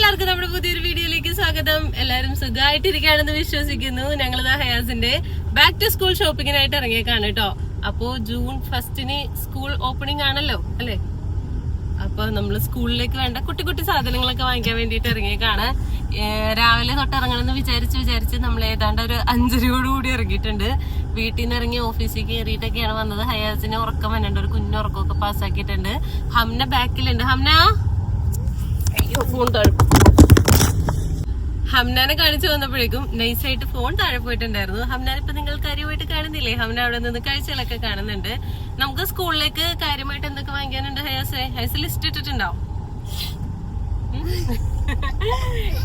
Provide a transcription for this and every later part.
എല്ലാവർക്കും നമ്മുടെ പുതിയൊരു വീഡിയോയിലേക്ക് സ്വാഗതം. എല്ലാവരും സുഖമായിട്ടിരിക്കുകയാണെന്ന് വിശ്വസിക്കുന്നു. ഞങ്ങളിത് ഹയാസിന്റെ ബാക്ക് ടു സ്കൂൾ ഷോപ്പിങ്ങിനായിട്ട് ഇറങ്ങിയേക്കാണ് കേട്ടോ. അപ്പോ June 1 സ്കൂൾ ഓപ്പണിംഗ് ആണല്ലോ അല്ലെ. അപ്പൊ നമ്മള് സ്കൂളിലേക്ക് വേണ്ട കുട്ടി കുട്ടി സാധനങ്ങളൊക്കെ വാങ്ങിക്കാൻ വേണ്ടിട്ട് ഇറങ്ങിയേക്കാണ്. രാവിലെ തൊട്ട് ഇറങ്ങണമെന്ന് വിചാരിച്ച് നമ്മൾ ഏതാണ്ട് ഒരു 5:30 ഇറങ്ങിയിട്ടുണ്ട്. വീട്ടിൽ നിന്ന് ഇറങ്ങി ഓഫീസിൽ കയറിയിട്ടൊക്കെയാണ് വന്നത്. ഹയാസിന് ഉറക്കം വന്നിട്ടുണ്ട്, ഒരു കുഞ്ഞുറക്കമൊക്കെ പാസ്സാക്കിയിട്ടുണ്ട്. ഹംന ബാക്കിലുണ്ട്. ഹംന ഫോൺ താഴെ, ഹംനാനെ കാണിച്ചു വന്നപ്പോഴേക്കും നൈസായിട്ട് ഫോൺ താഴെ പോയിട്ടുണ്ടായിരുന്നു. ഹംനാൻ ഇപ്പൊ നിങ്ങൾ കാര്യമായിട്ട് കാണുന്നില്ലേ? ഹംന അവിടെ നിന്ന് കാഴ്ചകളൊക്കെ കാണുന്നുണ്ട്. നമുക്ക് സ്കൂളിലേക്ക് കാര്യമായിട്ട് എന്തൊക്കെ വാങ്ങിക്കാനുണ്ട് ഹയാസ് ലിസ്റ്റ് ഇട്ടിട്ടുണ്ടാവും.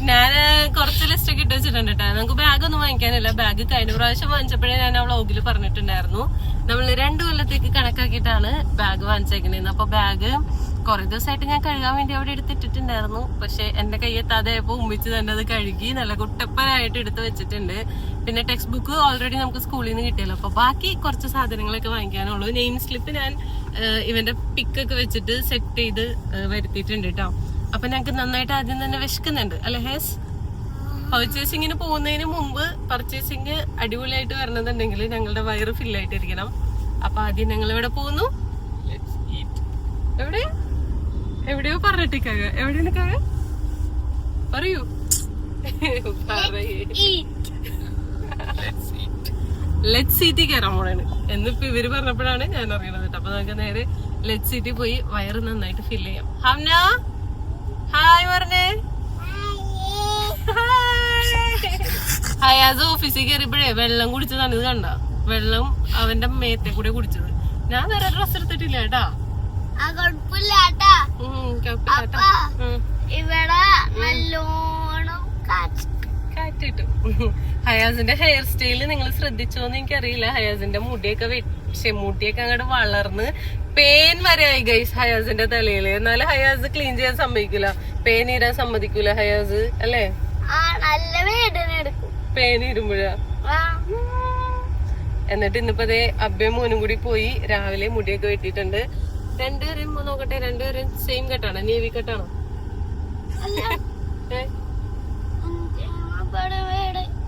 ഞാൻ കുറച്ച് ലിസ്റ്റ് ഒക്കെ ഇട്ട് വെച്ചിട്ടുണ്ട് കേട്ടോ. നമുക്ക് ബാഗ് ഒന്നും വാങ്ങിക്കാനില്ല. ബാഗ് കഴിഞ്ഞ പ്രാവശ്യം വാങ്ങിച്ചപ്പോഴേ ഞാൻ ആ വ്ളോഗിൽ പറഞ്ഞിട്ടുണ്ടായിരുന്നു. നമ്മൾ 2 കൊല്ലത്തേക്ക് കണക്കാക്കിയിട്ടാണ് ബാഗ് വാങ്ങിച്ചേക്കണേന്ന്. അപ്പൊ ബാഗ് കുറെ ദിവസമായിട്ട് ഞാൻ കഴുകാൻ വേണ്ടി അവിടെ എടുത്തിട്ടിട്ടുണ്ടായിരുന്നു. പക്ഷെ എന്റെ കയ്യെത്താതെയപ്പോ ഉമ്മിച്ച് തന്നെ അത് കഴുകി നല്ല കുട്ടപ്പനായിട്ട് എടുത്ത് വെച്ചിട്ടുണ്ട്. പിന്നെ ടെക്സ്റ്റ് ബുക്ക് ഓൾറെഡി നമുക്ക് സ്കൂളിൽ നിന്ന് കിട്ടിയല്ലോ. അപ്പൊ ബാക്കി കുറച്ച് സാധനങ്ങളൊക്കെ വാങ്ങിക്കാനുള്ളൂ. നെയിം സ്ലിപ്പ് ഞാൻ ഇവന്റെ പിക്കൊക്കെ വെച്ചിട്ട് സെറ്റ് ചെയ്ത് വരുത്തിയിട്ടുണ്ട് കേട്ടോ. അപ്പൊ ഞങ്ങക്ക് നന്നായിട്ട് ആദ്യം തന്നെ വിശക്കുന്നുണ്ട് അല്ലെ ഹേസ്? പർച്ചേസിങ്ങിന് പോകുന്നതിന് മുമ്പ് പർച്ചേസിങ് അടിപൊളിയായിട്ട് വരണമെന്നുണ്ടെങ്കിൽ ഞങ്ങളുടെ വയറ് ഫില്ലായിട്ടിരിക്കണം. അപ്പൊ ആദ്യം ഞങ്ങൾ എവിടെ പോകുന്നു? എവിടെയോ പറഞ്ഞിട്ടേക്കാക. എവിടെയാണ് പറയൂ. ലെറ്റ്സ് ഈറ്റ് കയറാൻ പോണാണ് എന്നിപ്പോ ഇവര് പറഞ്ഞപ്പോഴാണ് ഞാൻ അറിയണത്. അപ്പൊ നമുക്ക് നേരെ ലെറ്റ്സ് ഈറ്റ് പോയി വയറ് നന്നായിട്ട് ഫില്ല് ചെയ്യാം. ഹംന ഹായ് പറഞ്ഞേ. ഹയാസ് ഓഫീസിൽ കയറിയപ്പോഴേ വെള്ളം കുടിച്ചതാണ്. ഇത് കണ്ട വെള്ളം അവന്റെ മേത്തെ കൂടെ കുടിച്ചത്. ഞാൻ വേറെ ഡ്രസ് എടുത്തിട്ടില്ല കേട്ടാ. ഇവിടെ നല്ലോണം കാറ്റിട്ടു. ഹയാസിന്റെ ഹെയർ സ്റ്റൈല് നിങ്ങൾ ശ്രദ്ധിച്ചോന്ന് എനിക്കറിയില്ല. ഹയാസിന്റെ മുടിയൊക്കെ അങ്ങോട്ട് വളർന്ന് പേൻ വരെ ആയി ഗൈസ് ഹയാസിന്റെ തലയില്. എന്നാലും ഹയാസ് ക്ലീൻ ചെയ്യാൻ സമ്മതിക്കൂല, പേൻ ഇരാൻ സമ്മതിക്കൂല ഹയാസ് അല്ലേ? പേൻ ഇരുമ്പോഴാ. എന്നിട്ട് ഇന്നിപ്പോ അതേ അബ്ബയും മോനും കൂടി പോയി രാവിലെ മുടിയൊക്കെ വെട്ടിയിട്ടുണ്ട്. രണ്ടുപേരും നോക്കട്ടെ, രണ്ടുപേരും സെയിം കട്ടാണോ? നേവി കട്ടാണോ?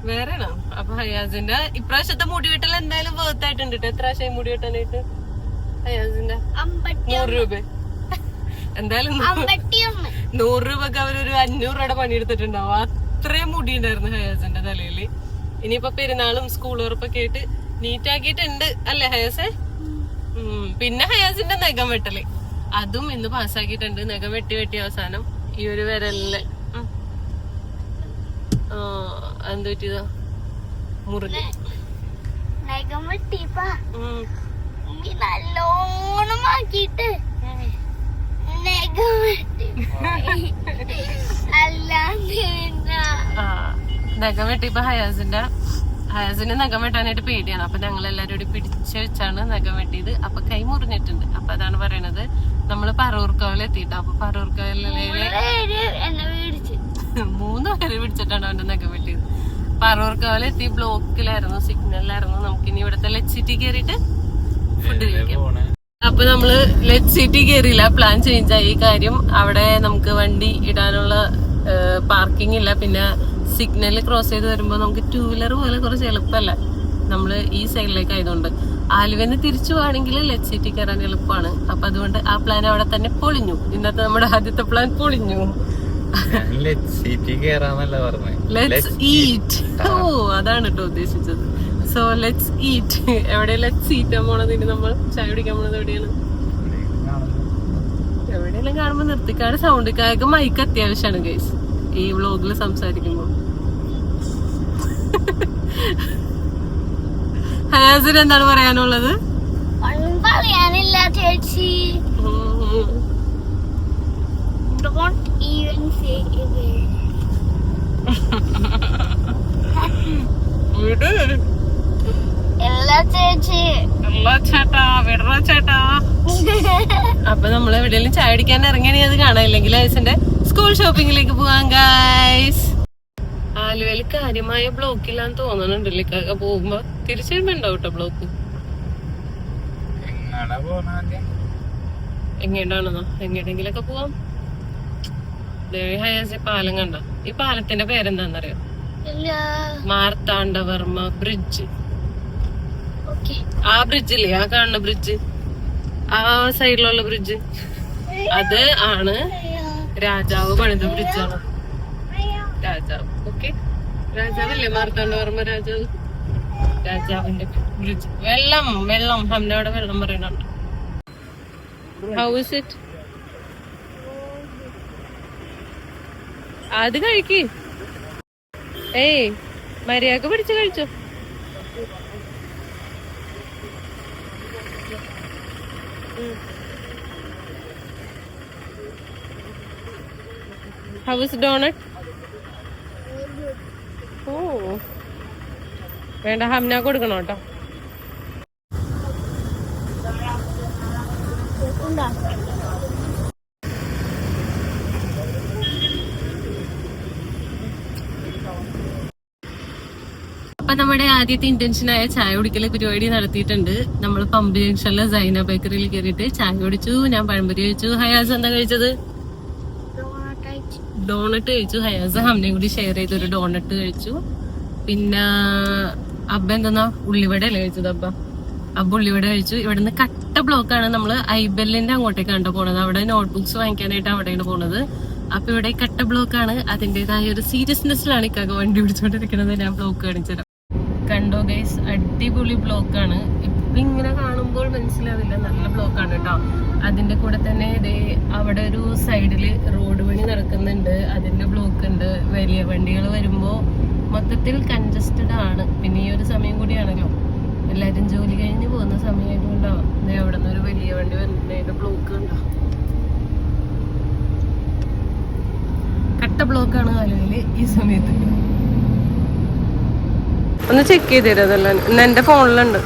വേറെയാണോ? അപ്പൊ ഹയാസിന്റെ ഇപ്രാവശ്യത്തെ മുടി വെട്ടൽ എന്തായാലും വേർത്ത് ആയിട്ടുണ്ട്. എത്ര പ്രാവശ്യം മുടി വെട്ടാനായിട്ട് ഹയാസിന്റെ 100 രൂപ. എന്തായാലും 100 രൂപക്ക് അവരൊരു 500 രൂപയുടെ പണിയെടുത്തിട്ടുണ്ടാവും. അത്രയും മുടി ഉണ്ടായിരുന്നു ഹയാസിന്റെ തലയില്. ഇനിയിപ്പോ പെരുന്നാളും സ്കൂൾ ഉറപ്പൊക്കെ ആയിട്ട് നീറ്റാക്കിയിട്ടുണ്ട് അല്ലേ ഹയാസെ? പിന്നെ ഹയാസിന്റെ നഖം വെട്ടല് അതും ഇന്ന് പാസ്സാക്കിയിട്ടുണ്ട്. നഖം വെട്ടി അവസാനം ഈ ഒരു വിരലില് എന്ത് പറ്റിയതാ? മുറിഞ്ഞു. നഖം വെട്ടിയപ്പോ ഹയാസിന്റെ നഖം വെട്ടാനായിട്ട് പേടിയാണ്. അപ്പൊ ഞങ്ങൾ എല്ലാരും കൂടി പിടിച്ചു വെച്ചാണ് നഖം വെട്ടിയത്. അപ്പൊ കൈ മുറിഞ്ഞിട്ടുണ്ട്. അപ്പൊ അതാണ് പറയണത്. നമ്മള് പറവൂർക്കാവിൽ എത്തിയിട്ടോ. അപ്പൊ പറവൂർക്കാവിലെ 3 പേര് പിടിച്ചിട്ടാണ് അവന്റെ നഖം വെട്ടിയത്. പറവൂർക്കാവിൽ എത്തി ബ്ലോക്കിലായിരുന്നു, സിഗ്നലിലായിരുന്നു. നമുക്കിനി ഇവിടുത്തെ ലെറ്റ് സിറ്റി കയറിയിട്ട് ഫുഡ് കഴിക്കാം. അപ്പൊ നമ്മള് ലെറ്റ് സിറ്റി കയറിയില്ല, പ്ലാൻ ചേഞ്ച് ആയി. കാര്യം അവിടെ നമുക്ക് വണ്ടി ഇടാനുള്ള പാർക്കിംഗ് ഇല്ല. പിന്നെ സിഗ്നൽ ക്രോസ് ചെയ്ത് വരുമ്പോ നമുക്ക് 2 വീലർ പോലെ കുറച്ച് എളുപ്പമല്ല. നമ്മള് ഈ സൈഡിലേക്ക് ആയതുകൊണ്ട് ആലുവന്ന് തിരിച്ചു പോവാണെങ്കിൽ ലെറ്റ് സിറ്റി കയറാൻ എളുപ്പമാണ്. അപ്പൊ അതുകൊണ്ട് ആ പ്ലാൻ അവിടെ തന്നെ പൊളിഞ്ഞു. ഇന്നത്തെ നമ്മുടെ ആദ്യത്തെ പ്ലാൻ പൊളിഞ്ഞു. Let's eat. ഓ അതാണ് കേട്ടോ ഉദ്ദേശിച്ചത്. So let's eat. എവിടെ ലെറ്റ്സ് ഈറ്റാൻ പോണത്? ഇനി നമ്മൾ ചായ കുടിക്കാൻ പോണത് എവിടെയാണ്? എവിടെയെല്ലാം കാണുമ്പോ നിർത്തിക്കാട് സൗണ്ടിക്കാർക്ക് മൈക്ക് അത്യാവശ്യമാണ് ഗൈസ് ഈ വ്ളോഗിൽ സംസാരിക്കുമ്പോ. ഹയാസിന് എന്താണ് പറയാനുള്ളത്? പറയാനില്ല ചേച്ചി. അപ്പൊ നമ്മൾ എവിടെയെങ്കിലും ചായ അടിക്കാൻ ഇറങ്ങിയാണെങ്കിൽ അത് കാണാം. ഇല്ലെങ്കിൽ ഹയാസിന്റെ സ്കൂൾ ഷോപ്പിങ്ങിലേക്ക് പോവാം ഗൈസ്. ആലുവയിൽ കാര്യമായ ബ്ലോക്കില്ലാന്ന് തോന്നുന്നുണ്ടല്ലേ കാക്ക? പോകുമ്പോ തിരിച്ചു വരുമ്പോ ഉണ്ടാവും കേട്ടോ ബ്ലോക്ക്. എങ്ങോട്ടാണെന്നോ? എങ്ങോട്ടെങ്കിലൊക്കെ പോവാം. ഹയാസ് പാലം കണ്ടോ? ഈ പാലത്തിന്റെ പേരെന്താന്നറിയോ? ഇല്ല. മാർത്താണ്ഡവർമ്മ ബ്രിഡ്ജ്. ആ ബ്രിഡ്ജില്ലേ, ആ കാണുന്ന ബ്രിഡ്ജ്, ആ സൈഡിലുള്ള ബ്രിഡ്ജ്, അത് ആണ് രാജാവ് പണിത ബ്രിഡ്ജാണ്. രാജാവ്, ഓക്കെ, രാജാവല്ലേ മാർത്താണ്ഡവർമ്മ രാജാവ്, രാജാവിന്റെ ബ്രിഡ്ജ്. വെള്ളം വെള്ളം ഹംനയുടെ വെള്ളം പറയുന്നുണ്ട്. How is it? അത് കഴിക്ക്. ഏയ് മര്യാദക്ക് പിടിച്ച് കഴിച്ചോ. How is donut? ഓ വേണ്ട, ഹംന കൊടുക്കണം കേട്ടോ. അപ്പൊ നമ്മുടെ ആദ്യത്തെ ഇന്റൻഷനായ ചായ കുടിക്കൽ പരിപാടി നടത്തിയിട്ടുണ്ട്. നമ്മൾ പമ്പ് ജംഗ്ഷനിലെ സൈന ബേക്കറിയിൽ കയറിയിട്ട് ചായ കുടിച്ചു. ഞാൻ പഴംപൊരി കഴിച്ചു. ഹയാസ് എന്താ കഴിച്ചത്? ഡോണട്ട് കഴിച്ചു. ഹയാസ് ഹംനയും കൂടി ഷെയർ ചെയ്തൊരു ഡോണട്ട് കഴിച്ചു. പിന്നെ അബ്ബ എന്താ ഉള്ളിവട അല്ലേ കഴിച്ചത്? അബ്ബ ഉള്ളിവട കഴിച്ചു. ഇവിടുന്ന് കട്ട ബ്ലോക്കാണ്. നമ്മള് ഐബെല്ലിന്റെ അങ്ങോട്ടേക്കാണ് പോണത്. അവിടെ നോട്ട്ബുക്സ് വാങ്ങിക്കാനായിട്ട് അവിടെയാണ് പോണത്. അപ്പൊ ഇവിടെ കട്ട ബ്ലോക്കാണ്. അതിന്റേതായ ഒരു സീരിയസ്നെസ്സിലാണ് ഇക്കാക്ക വണ്ടി പിടിച്ചോണ്ടിരിക്കുന്നത്. ഞാൻ ബ്ലോക്ക് കാണിച്ചുതരാം. കണ്ടോ ഗൈസ്, അടിപൊളി ബ്ലോക്കാണ്. ഇപ്പൊ ഇങ്ങനെ കാണുമ്പോൾ മനസ്സിലാവില്ല, നല്ല ബ്ലോക്കാണ് കേട്ടോ. അതിന്റെ കൂടെ തന്നെ അവിടെ ഒരു സൈഡില് റോഡ് പണി നടക്കുന്നുണ്ട്, അതിന്റെ ബ്ലോക്ക് ഉണ്ട്. വലിയ വണ്ടികൾ വരുമ്പോ മൊത്തത്തിൽ കൺജസ്റ്റഡ് ആണ്. പിന്നെ ഈ ഒരു സമയം കൂടിയാണല്ലോ, എല്ലാരും ജോലി കഴിഞ്ഞ് പോകുന്ന സമയമായതുകൊണ്ടാവും അവിടെ നിന്ന് ഒരു വലിയ വണ്ടി വരുന്നതിന്റെ ബ്ലോക്ക് ഉണ്ടോ. കട്ട ബ്ലോക്കാണ് ആലുവയില് ഈ സമയത്ത്. ഒന്ന് ചെക്ക് ചെയ്ത് തരാം അതെല്ലാം. ഇന്ന് എന്റെ ഫോണിലുണ്ട്.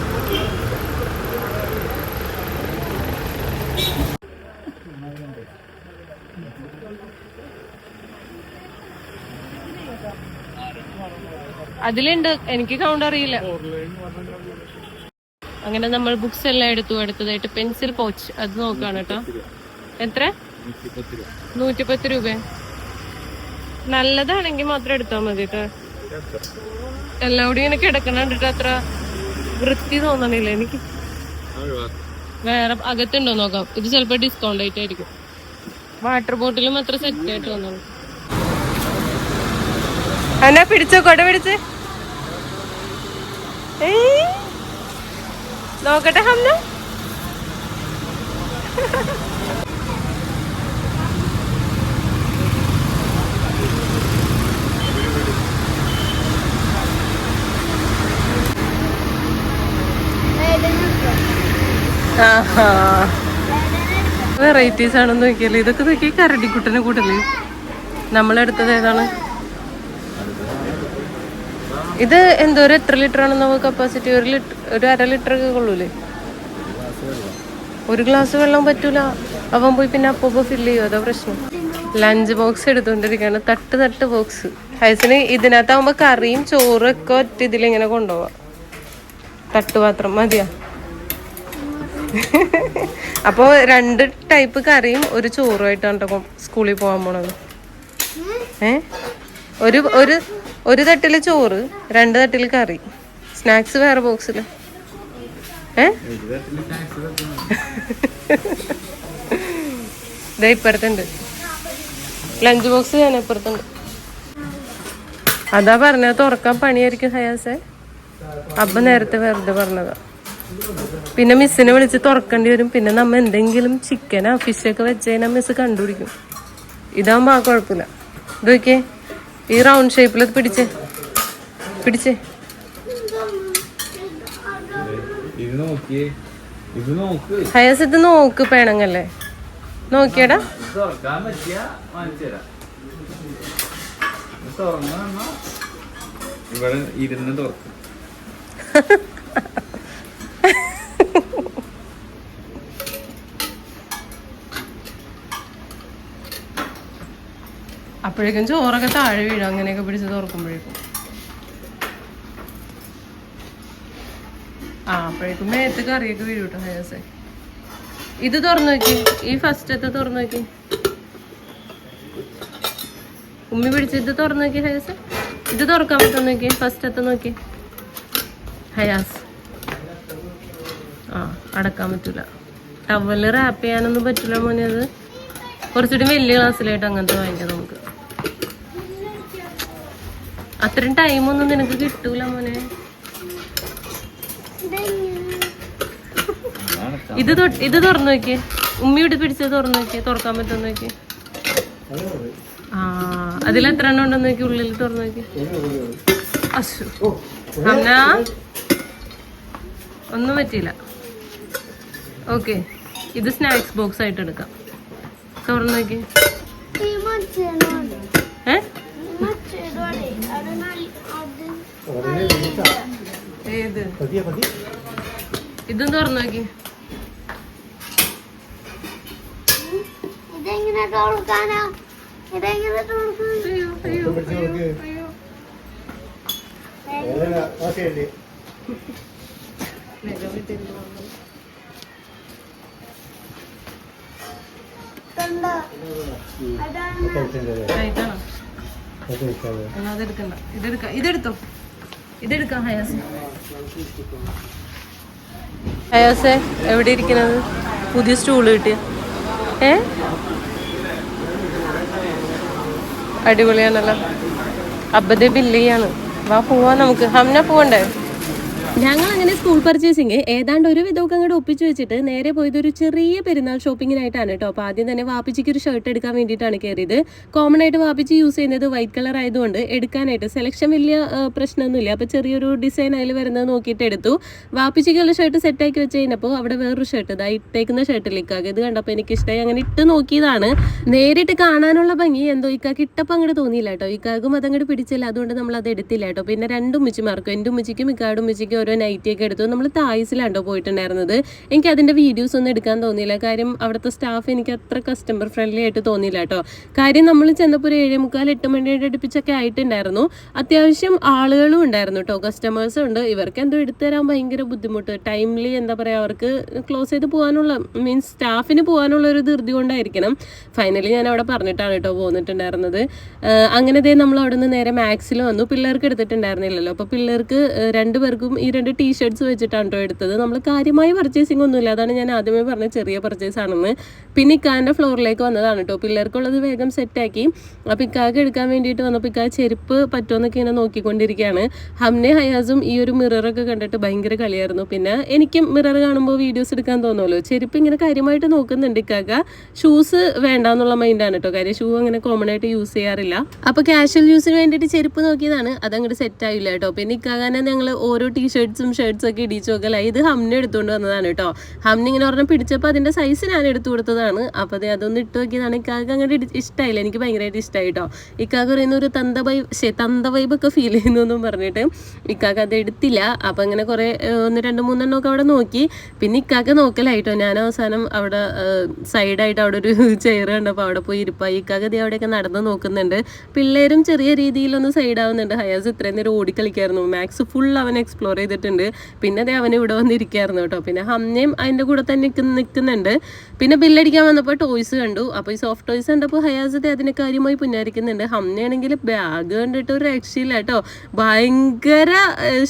അതിലുണ്ട്, എനിക്ക് കൗണ്ട് അറിയില്ല. അങ്ങനെ നമ്മൾ ബുക്സ് എല്ലാം അടുത്തതായിട്ട് പെൻസിൽ പൗച്ച് അത് നോക്കാണ് കേട്ടോ. എത്ര? 110 രൂപ. നല്ലതാണെങ്കിൽ മാത്രം എടുത്താൽ മതി കേട്ടോ. എല്ലാം കൂടി ഇങ്ങനെ കിടക്കണ കണ്ടിട്ട് അത്ര വൃത്തി തോന്നണില്ല എനിക്ക്. വേറെ അകത്തുണ്ടോ നോക്കാം. ഇത് ചിലപ്പോ ഡിസ്കൗണ്ട് ആയിട്ടായിരിക്കും. വാട്ടർ ബോട്ടിലും അത്ര സെറ്റ് ആയിട്ട് തോന്നുന്നു. എന്നാ പിടിച്ചോ, കൊട പിടിച്ച് നോക്കട്ടെ ഹംന. വെറൈറ്റീസ് ആണെന്ന് നോക്കിയല്ലേ. ഇതൊക്കെ നോക്കി കരടിക്കുട്ടനെ കൂട്ടല്ലേ. നമ്മളെടുത്തത് ഏതാണ്? ഇത് എന്തോരം എത്ര ലിറ്റർ ആണെന്ന് കപ്പാസിറ്റി? ഒരു 1/2 ലിറ്റർ ഒക്കെ കൊള്ളൂലേ? ഒരു ഗ്ലാസ് വെള്ളം പറ്റൂല. അവൻ പോയി പിന്നെ അപ്പൊ ഫില്ല് ചെയ്യും. അതാ പ്രശ്നം. ലഞ്ച് ബോക്സ് എടുത്തോണ്ടിരിക്കാണ്. തട്ട് ബോക്സ്. ഹൈസിന് ഇതിനകത്താവുമ്പോ കറിയും ചോറും ഒക്കെ ഒറ്റ ഇതിലിങ്ങനെ കൊണ്ടുപോവാം. തട്ടുപാത്രം മതിയാ. അപ്പൊ 2 ടൈപ്പ് കറിയും ഒരു ചോറുമായിട്ടാണ് സ്കൂളിൽ പോകാൻ പോണത്. ഒരു തട്ടില് ചോറ്, 2 തട്ടില് കറി. സ്നാക്സ് വേറെ ബോക്സില്. ഇതാ ഇപ്പുറത്തുണ്ട് ലഞ്ച് ബോക്സ്. ഞാൻ ഇപ്പുറത്തുണ്ട്. അതാ പറഞ്ഞത് തുറക്കാൻ പണിയായിരിക്കും ഹയാസെ. അബ്ബ നേരത്തെ വെറുതെ പറഞ്ഞതാ. പിന്നെ മിസ്സിനെ വിളിച്ച് തുറക്കേണ്ടി വരും. പിന്നെ നമ്മ എന്തെങ്കിലും ചിക്കനോ ഫിഷൊക്കെ വെച്ച് കഴിഞ്ഞാൽ മിസ് കണ്ടുപിടിക്കും. ഇതാകുമ്പോ ആ കുഴപ്പമില്ല. ഇത് നോക്കിയേ, ഈ റൗണ്ട് ഷേപ്പിൽ പിടിച്ചേ. ഹയാസ് ഇത് നോക്ക്, പേണങ്ങല്ലേ. നോക്കിയടാ. ഇവിടെ ഇരുന്ന് തുറക്കും. അപ്പോഴേക്കും ചോറൊക്കെ താഴെ വീഴും. അങ്ങനെയൊക്കെ പിടിച്ച് തുറക്കുമ്പോഴേക്കും അപ്പോഴേക്കും മേത്ത് കറിയൊക്കെ വീഴും കേട്ടോ ഹയാസെ. ഇത് തുറന്നു നോക്കി, ഈ ഫസ്റ്റത്തെ തുറന്നു നോക്കി. ഉമ്മി പിടിച്ച് ഇത് തുറന്നു നോക്കി ഹയാസ്. ഇത് തുറക്കാൻ പറ്റും നോക്കി, ഫസ്റ്റ് എത്ത നോക്കി ഹയാസ്. ആ അടക്കാൻ പറ്റൂല. ടവല് റാപ്പ് ചെയ്യാനൊന്നും പറ്റില്ല മോനെ. അത് കുറച്ചുകൂടി വലിയ ക്ലാസ്സിലായിട്ട് അങ്ങനത്തെ വാങ്ങിക്കാം നമുക്ക്. അത്രയും ടൈമൊന്നും നിനക്ക് കിട്ടൂല മോനെ. ഇത് തുറന്നു നോക്കിയേ. ഉമ്മി ഇവിടെ പിടിച്ചത് തുറന്നു നോക്കിയേ, തുറക്കാൻ പറ്റുമെന്ന് നോക്കി. ആ അതിലെത്ര എണ്ണം ഉണ്ടെന്ന് നോക്കി, ഉള്ളിൽ തുറന്നു നോക്കി. അമ്മ ഒന്നും പറ്റിയില്ല. ഓക്കെ, ഇത് സ്നാക്സ് ബോക്സ് ആയിട്ട് എടുക്കാം. തുറന്നു നോക്കി. ഏത് ഇതും തുറന്നു നോക്കി. അതെടുക്കണ്ട, ഇതെടുത്തോ. ഇതെടുക്കാം ഹയാസ്. ഹയാസെ എവിടെ ഇരിക്കുന്നത്? പുതിയ സ്റ്റൂള് കിട്ടിയ അടിപൊളിയാണല്ലോ. അബദ്ധ ബില്ല് ചെയ്യാണ്. വാ പോവാ നമുക്ക്. ഹംന പോവണ്ടേ? ഞങ്ങൾ അങ്ങനെ സ്കൂൾ പർച്ചേസിങ് ഏതാണ്ട് ഒരു വിധമൊക്കെ അങ്ങോട്ട് ഒപ്പിച്ചു വെച്ചിട്ട് നേരെ പോയത് ഒരു ചെറിയ പെരുന്നാൾ ഷോപ്പിങ്ങിനായിട്ടാണ് കേട്ടോ. അപ്പോൾ ആദ്യം തന്നെ വാപ്പിച്ചിക്ക് ഒരു ഷർട്ട് എടുക്കാൻ വേണ്ടിയിട്ടാണ് കയറിയത്. കോമൺ ആയിട്ട് വാപ്പിച്ചി യൂസ് ചെയ്യുന്നത് വൈറ്റ് കളർ ആയതുകൊണ്ട് എടുക്കാനായിട്ട് സെലക്ഷൻ വലിയ പ്രശ്നമൊന്നുമില്ല. അപ്പോൾ ചെറിയൊരു ഡിസൈൻ അതിൽ വരുന്നത് നോക്കിയിട്ട് എടുത്തു. വാപ്പിച്ചിക്കുള്ള ഷർട്ട് സെറ്റാക്കി വെച്ച് കഴിഞ്ഞപ്പോൾ അവിടെ വേറൊരു ഷർട്ട് ഇതാ ഇട്ടേക്കുന്ന ഷർട്ടിലേക്കാകെ ഇത് കണ്ടപ്പോൾ എനിക്ക് ഇഷ്ടമായി. അങ്ങനെ ഇട്ട് നോക്കിയതാണ്. നേരിട്ട് കാണാനുള്ള ഭംഗി എന്തോ ഇക്കാക്ക് ഇട്ടപ്പോൾ അങ്ങോട്ട് തോന്നിയില്ല കേട്ടോ. ഇക്കാക്കും അതങ്ങോട്ട് പിടിച്ചില്ല. അതുകൊണ്ട് നമ്മൾ അത് എടുത്തില്ല കേട്ടോ. പിന്നെ രണ്ടും ഉമ്മച്ചിമാർക്കും, എൻ്റെ ഉമ്മച്ചിക്കും ഇക്കാടും ഉമ്മച്ചിക്കും ഓരോ നൈറ്റിയൊക്കെ എടുത്തു. നമ്മൾ തായ്സിലാണ്ടോ പോയിട്ടുണ്ടായിരുന്നത്. എനിക്ക് അതിൻ്റെ വീഡിയോസ് ഒന്നും എടുക്കാൻ തോന്നിയില്ല. കാര്യം അവിടുത്തെ സ്റ്റാഫ് എനിക്ക് അത്ര കസ്റ്റമർ ഫ്രണ്ട്ലി ആയിട്ട് തോന്നിയില്ല കേട്ടോ. കാര്യം നമ്മൾ ചെന്നപ്പോൾ ഒരു 7:45-8 മണിയുടെ അടുപ്പിച്ചൊക്കെ ആയിട്ടുണ്ടായിരുന്നു. അത്യാവശ്യം ആളുകളും ഉണ്ടായിരുന്നു കേട്ടോ, കസ്റ്റമേഴ്സും ഉണ്ട്. ഇവർക്ക് എന്തോ എടുത്തുതരാൻ ഭയങ്കര ബുദ്ധിമുട്ട്. ടൈംലി എന്താ പറയുക, അവർക്ക് ക്ലോസ് ചെയ്ത് പോകാനുള്ള മീൻസ് സ്റ്റാഫിന് പോകാനുള്ള ഒരു ധൃതി കൊണ്ടായിരിക്കണം. ഫൈനലി ഞാൻ അവിടെ പറഞ്ഞിട്ടാണ് കേട്ടോ പോന്നിട്ടുണ്ടായിരുന്നത്. അങ്ങനെ നമ്മൾ അവിടെ നിന്ന് നേരെ മാക്സിൽ വന്നു. പിള്ളേർക്ക് എടുത്തിട്ടുണ്ടായിരുന്നില്ലല്ലോ. അപ്പോൾ പിള്ളേർക്ക് രണ്ടുപേർക്കും ഈ 2 ടീഷർട്ട്സ് വെച്ചിട്ടാണ് കേട്ടോ എടുത്തത്. നമ്മൾ കാര്യമായ പർച്ചേസിംഗ് ഒന്നുമില്ല. അതാണ് ഞാൻ ആദ്യമേ പറഞ്ഞ ചെറിയ പർച്ചേസ് ആണെന്ന്. പിന്നെ ഇക്കാൻ്റെ ഫ്ലോറിലേക്ക് വന്നതാണ് കേട്ടോ. പിള്ളേർക്കുള്ളത് വേഗം സെറ്റാക്കി. അപ്പോൾ ഇക്കാക്ക് എടുക്കാൻ വേണ്ടിയിട്ട് വന്നപ്പോൾ ഇക്കാ ചെരുപ്പ് പറ്റുമെന്നൊക്കെ ഇങ്ങനെ നോക്കിക്കൊണ്ടിരിക്കുകയാണ്. ഹംനെ ഹയാസും ഈ ഒരു മിററൊക്കെ കണ്ടിട്ട് ഭയങ്കര കളിയായിരുന്നു. പിന്നെ എനിക്കും മിറർ കാണുമ്പോൾ വീഡിയോസ് എടുക്കാൻ തോന്നുമല്ലോ. ചെരുപ്പ് ഇങ്ങനെ കാര്യമായിട്ട് നോക്കുന്നുണ്ട് ഇക്കാക്ക. ഷൂസ് വേണ്ടാന്നുള്ള മൈൻഡാണ് കേട്ടോ. കാര്യം ഷൂ അങ്ങനെ കോമൺ ആയിട്ട് യൂസ് ചെയ്യാറില്ല. അപ്പോൾ കാഷ്വൽ യൂസിന് വേണ്ടിയിട്ട് ചെരുപ്പ് നോക്കിയതാണ്. അതങ്ങോട്ട് സെറ്റ് ആയില്ല കേട്ടോ. പിന്നെ ഇക്കാകാനെ ഞങ്ങൾ ഓരോ ടീഷർട്ട്സും ഷർട്ട്സും ഒക്കെ ഇടിച്ചു നോക്കലായി. ഇത് ഹംന എടുത്തുകൊണ്ട് വന്നതാണ് കേട്ടോ. ഹംന ഇങ്ങനെ പറഞ്ഞാൽ പിടിച്ചപ്പോൾ അതിൻ്റെ സൈസ് ഞാൻ എടുത്തു കൊടുത്തതാണ്. അപ്പോൾ അതൊന്ന് ഇട്ട് നോക്കിയതാണ്. ഇക്കാക്ക് അങ്ങനെ ഇഷ്ടമായില്ല. എനിക്ക് ഭയങ്കരമായിട്ട് ഇഷ്ടമായി കേട്ടോ. ഇക്കാക്ക് പറയുന്ന ഒരു തന്ത വൈബൊക്കെ ഫീൽ ചെയ്യുന്നു എന്നും പറഞ്ഞിട്ട് ഇക്കാക്ക് അത് എടുത്തില്ല. അപ്പം അങ്ങനെ കുറേ 1, 2, 3 എണ്ണമൊക്കെ അവിടെ നോക്കി. പിന്നെ ഇക്കാക്ക് നോക്കലായിട്ടോ. ഞാൻ അവസാനം അവിടെ സൈഡായിട്ട് അവിടെ ഒരു ചെയർ കണ്ടപ്പോൾ അവിടെ പോയി ഇരിപ്പായി. ഇക്കാക്ക് ദേ അവിടെയൊക്കെ നടന്ന് നോക്കുന്നുണ്ട്. പിള്ളേരും ചെറിയ രീതിയിലൊന്ന് സൈഡാവുന്നുണ്ട്. ഹയാസ് ഇത്രയും നേരം ഓടിക്കളിക്കായിരുന്നു. മാക്സ് ഫുൾ അവൻ എക്സ്പ്ലോർ ചെയ്തിട്ടുണ്ട്. പിന്നെ അതേ അവൻ ഇവിടെ വന്നിരിക്കായിരുന്നു കേട്ടോ. പിന്നെ ഹംനയും അതിൻ്റെ കൂടെ തന്നെ നിൽക്കുന്നുണ്ട്. പിന്നെ ബില്ലടിക്കാൻ വന്നപ്പോൾ ടോയ്സ് കണ്ടു. അപ്പോൾ ഈ സോഫ്റ്റ് ടോയ്സ് കണ്ടപ്പോൾ ഹയാസത്തെ അതിനെ കാര്യമായി പുന്നാരിക്കുന്നുണ്ട്. ഹംനയാണെങ്കിൽ ബാഗ് കണ്ടിട്ട് ഒരു രക്ഷയില്ല കേട്ടോ. ഭയങ്കര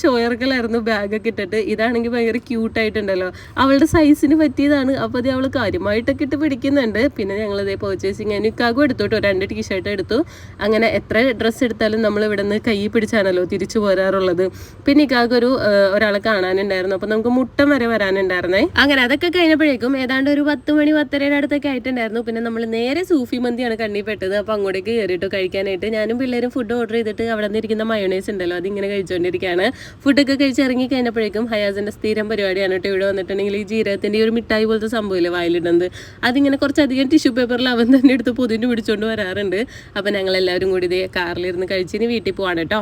ഷോയർക്കലായിരുന്നു ബാഗൊക്കെ ഇട്ടിട്ട്. ഇതാണെങ്കിൽ ഭയങ്കര ക്യൂട്ടായിട്ടുണ്ടല്ലോ. അവളുടെ സൈസിന് പറ്റിയതാണ്. അപ്പോൾ അത് അവൾ കാര്യമായിട്ടൊക്കെ ഇട്ട് പിടിക്കുന്നുണ്ട്. പിന്നെ ഞങ്ങളിതേ പർച്ചേസിങ് എനിക്കാകും എടുത്തു കേട്ടോ. 2 ടീഷർട്ട് എടുത്തു. അങ്ങനെ എത്ര ഡ്രസ്സ് എടുത്താലും നമ്മൾ ഇവിടെ നിന്ന് കൈ പിടിച്ചാണല്ലോ തിരിച്ചു പോരാറുള്ളത്. പിന്നെ ഇക്കാക്കൊരു ഒരാളെ കാണാനുണ്ടായിരുന്നു. അപ്പോൾ നമുക്ക് മുട്ടം വരെ വരാനുണ്ടായിരുന്നേ. അങ്ങനെ അതൊക്കെ കഴിഞ്ഞപ്പോഴേക്കും ഏതാണ്ട് ഒരു 10 മണി 10:30 അടുത്തൊക്കെ ആയിട്ടുണ്ടായിരുന്നു. പിന്നെ നമ്മൾ നേരെ സൂഫി മന്തിയാണ് കണ്ണിൽ പെട്ടത്. അപ്പോൾ അങ്ങോട്ടേക്ക് കയറിയിട്ട് കഴിക്കാനായിട്ട് ഞാനും പിള്ളേരും ഫുഡ് ഓർഡർ ചെയ്തിട്ട് അവിടെ നിന്നിരിക്കുന്ന മയോണൈസ് ഉണ്ടല്ലോ അതിങ്ങനെ കഴിച്ചുകൊണ്ടിരിക്കുകയാണ്. ഫുഡൊക്കെ കഴിച്ച് ഇറങ്ങി കഴിഞ്ഞപ്പോഴേക്കും ഹയാസിൻ്റെ സ്ഥിരം പരിപാടിയാണ് കേട്ടോ. ഇവിടെ വന്നിട്ടുണ്ടെങ്കിൽ ഈ ജീരകത്തിൻ്റെ ഒരു മിഠായി പോലത്തെ സംഭവമില്ലേ വായിലിടുന്നത്, അതിങ്ങനെ കുറച്ചധികം ടിഷ്യൂ പേപ്പറിൽ അവൻ തന്നെ എടുത്ത് പൊതിഞ്ഞ് പിടിച്ചുകൊണ്ട് വരാറുണ്ട്. അപ്പോൾ ഞങ്ങളെല്ലാവരും കൂടി ഇതേ കാറിലിരുന്ന് കഴിച്ചിന് വീട്ടിൽ പോവാണ് കേട്ടോ.